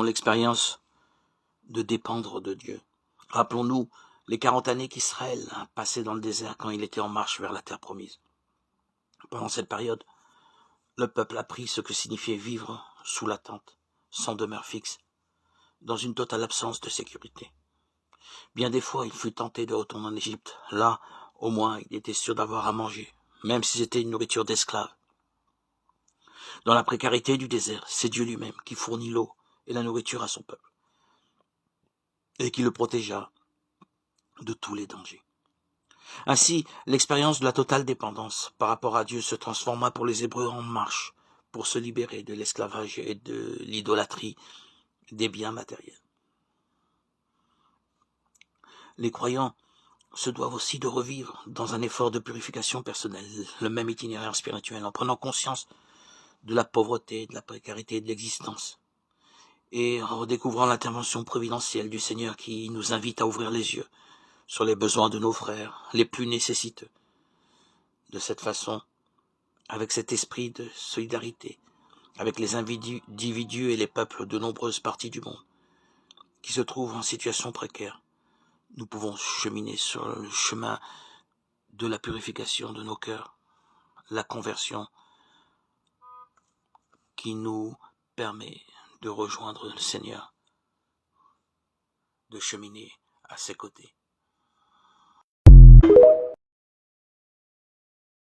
faisons l'expérience de dépendre de Dieu. Rappelons-nous les 40 années qu'Israël a passées dans le désert quand il était en marche vers la terre promise. Pendant cette période, le peuple a appris ce que signifiait vivre sous la tente, sans demeure fixe, dans une totale absence de sécurité. Bien des fois, il fut tenté de retourner en Égypte. Là, au moins, il était sûr d'avoir à manger, même si c'était une nourriture d'esclave. Dans la précarité du désert, c'est Dieu lui-même qui fournit l'eau et la nourriture à son peuple, et qui le protégea de tous les dangers. Ainsi, l'expérience de la totale dépendance par rapport à Dieu se transforma pour les Hébreux en marche pour se libérer de l'esclavage et de l'idolâtrie des biens matériels. Les croyants se doivent aussi de revivre dans un effort de purification personnelle le même itinéraire spirituel en prenant conscience de la pauvreté, de la précarité de l'existence et en redécouvrant l'intervention providentielle du Seigneur qui nous invite à ouvrir les yeux sur les besoins de nos frères les plus nécessiteux. De cette façon, avec cet esprit de solidarité, avec les individus et les peuples de nombreuses parties du monde qui se trouvent en situation précaire, nous pouvons cheminer sur le chemin de la purification de nos cœurs, la conversion qui nous permet de rejoindre le Seigneur, de cheminer à ses côtés.